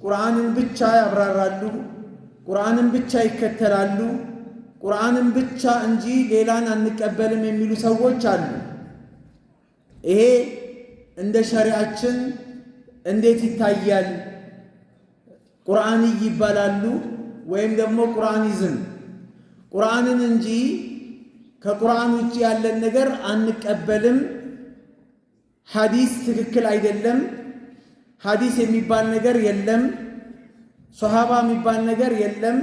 ቁርአንን ብቻ ያብራራሉ፣ ቁርአንን ብቻ ይከተላሉ፣ ቁርአንን ብቻ እንጂ ሌላን አንቀበልም የሚሉ ሰዎች አሉ። ይሄ እንደ ሸሪዓችን እንዴት ይታያል? ቁርአንይ ይባላሉ ወይም ደግሞ ቁርአኒዝም? ቁርአንን እንጂ ከቁርአን ውጭ ያለን ነገር አንቀበልም፣ ሐዲስ ትክክል አይደለም፣ ሐዲስ የሚባል ነገር የለም፣ ሶሃባ የሚባል ነገር የለም፣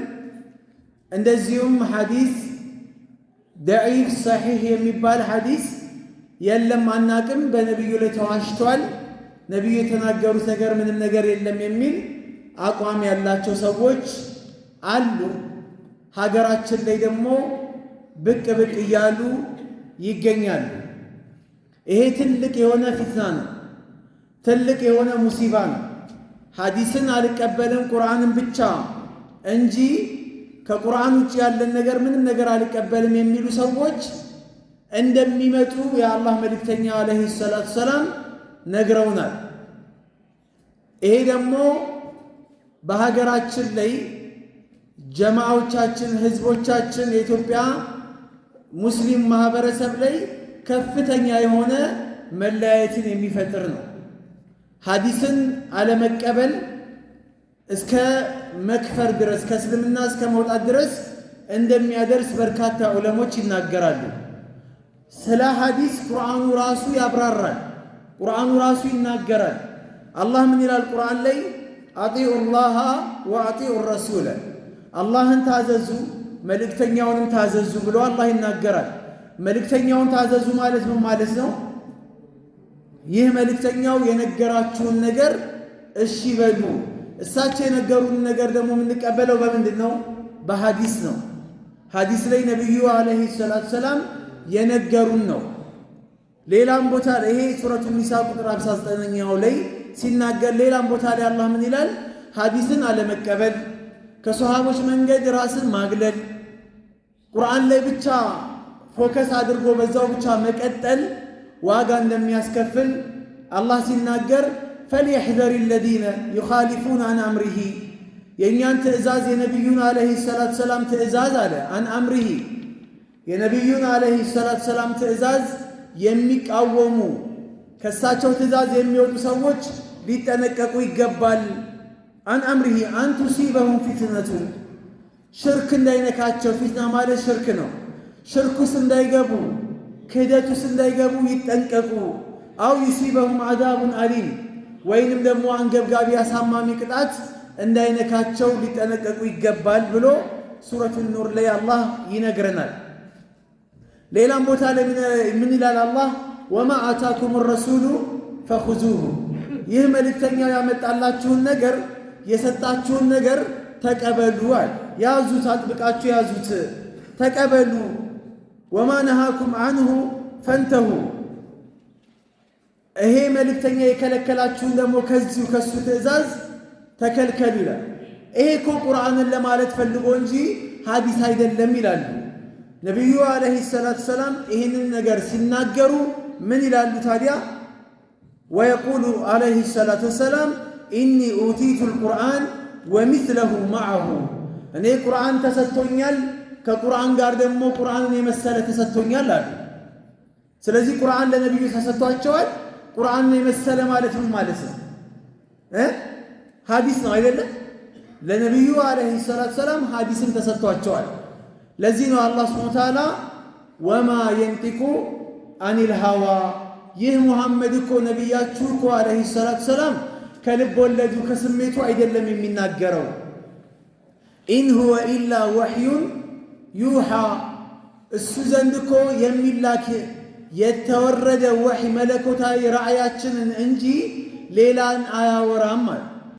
እንደዚሁም ሐዲስ ደዒፍ ሰሒህ የሚባል ሐዲስ የለም፣ አናቅም፣ በነቢዩ ላይ ተዋሽቷል፣ ነቢዩ የተናገሩት ነገር ምንም ነገር የለም የሚል አቋም ያላቸው ሰዎች አሉ። ሀገራችን ላይ ደግሞ ብቅ ብቅ እያሉ ይገኛሉ። ይሄ ትልቅ የሆነ ፊትና ነው፣ ትልቅ የሆነ ሙሲባ ነው። ሐዲስን አልቀበልም ቁርአንን ብቻ እንጂ ከቁርአን ውጭ ያለን ነገር ምንም ነገር አልቀበልም የሚሉ ሰዎች እንደሚመጡ የአላህ መልእክተኛ አለይሂ ሰላቱ ሰላም ነግረውናል። ይሄ ደግሞ በሀገራችን ላይ ጀማዓዎቻችን፣ ህዝቦቻችን፣ የኢትዮጵያ ሙስሊም ማህበረሰብ ላይ ከፍተኛ የሆነ መለያየትን የሚፈጥር ነው። ሐዲስን አለመቀበል እስከ መክፈር ድረስ ከእስልምና እስከ መውጣት ድረስ እንደሚያደርስ በርካታ ዑለሞች ይናገራሉ። ስለ ሐዲስ ቁርአኑ ራሱ ያብራራል፣ ቁርአኑ ራሱ ይናገራል። አላህ ምን ይላል ቁርአን ላይ? አጢዑ ላሃ ወአጢዑ ረሱለ፣ አላህን ታዘዙ መልእክተኛውንም ታዘዙ ብሎ አላህ ይናገራል። መልእክተኛውን ታዘዙ ማለት ምን ማለት ነው? ይህ መልእክተኛው የነገራችሁን ነገር እሺ በሉ። እሳቸው የነገሩን ነገር ደግሞ የምንቀበለው በምንድን ነው? በሐዲስ ነው። ሐዲስ ላይ ነቢዩ አለይሂ ሰላቱ ሰላም የነገሩን ነው። ሌላም ቦታ ላይ ይሄ ሱረቱ ኒሳ ቁጥር 59ኛው ላይ ሲናገር ሌላም ቦታ ላይ አላህ ምን ይላል? ሐዲስን አለመቀበል፣ ከሰሃቦች መንገድ ራስን ማግለል፣ ቁርአን ላይ ብቻ ፎከስ አድርጎ በዛው ብቻ መቀጠል ዋጋ እንደሚያስከፍል አላህ ሲናገር فليحذر الذين يخالفون عن أمره የእኛን ትእዛዝ የነቢዩን አለይሂ ሰላቱ ሰላም ትእዛዝ አለ አን አምሪሂ የነቢዩን አለይሂ ሰላቱ ሰላም ትእዛዝ የሚቃወሙ ከሳቸው ትእዛዝ የሚወጡ ሰዎች ሊጠነቀቁ ይገባል። አን አምሪሂ አን ቱሲበሁም ፊትነቱን ሽርክ እንዳይነካቸው። ፊትና ማለት ሽርክ ነው። ሽርኩስ እንዳይገቡ ክህደቱስ እንዳይገቡ ይጠንቀቁ። አው ዩሲበሁም አዛቡን አሊም ወይንም ደግሞ አንገብጋቢ አሳማሚ ቅጣት እንዳይነካቸው ሊጠነቀቁ ይገባል ብሎ ሱረቱ ኑር ላይ አላህ ይነግረናል። ሌላም ቦታ ላይ ምን ይላል አላህ? ወማ አታኩም ረሱሉ ፈኹዙሁ፣ ይህ መልእክተኛው ያመጣላችሁን ነገር የሰጣችሁን ነገር ተቀበሉ አለ። ያዙት፣ አጥብቃችሁ ያዙት፣ ተቀበሉ። ወማ ነሃኩም አንሁ ፈንተሁ፣ ይሄ መልእክተኛ የከለከላችሁን ደግሞ ከዚሁ ከሱ ትእዛዝ ተከልከሉ ይላል። ይሄ እኮ ቁርአንን ለማለት ፈልጎ እንጂ ሐዲስ አይደለም ይላሉ ነቢዩ አለይሂ ሰላቱ ሰላም። ይህንን ነገር ሲናገሩ ምን ይላሉ ታዲያ? ወየቁሉ አለይሂ ሰላቱ ሰላም ኢኒ ኡቲቱ ልቁርአን ወሚስለሁ መዐሁ፣ እኔ ቁርአን ተሰጥቶኛል ከቁርአን ጋር ደግሞ ቁርአንን የመሰለ ተሰጥቶኛል አሉ። ስለዚህ ቁርአን ለነቢዩ ተሰጥቷቸዋል። ቁርአንን የመሰለ ማለት ምን ማለት ነው? ሐዲስ ነው አይደለም? ለነቢዩ አለይሂ ሰላቱ ሰላም ሐዲስን ተሰጥቷቸዋል። ለዚህ ነው አላህ ሱብሓነሁ ወተዓላ ወማ የንጢቁ አኒል ሀዋ፣ ይህ ሙሐመድ እኮ ነቢያችሁ እኮ አለይሂ ሰላቱ ሰላም ከልብ ወለዱ ከስሜቱ አይደለም የሚናገረው። ኢን ሁወ ኢላ ወሕዩን ዩሓ፣ እሱ ዘንድ እኮ የሚላክ የተወረደ ወሕይ መለኮታዊ ራእያችንን እንጂ ሌላን አያወራም አለ።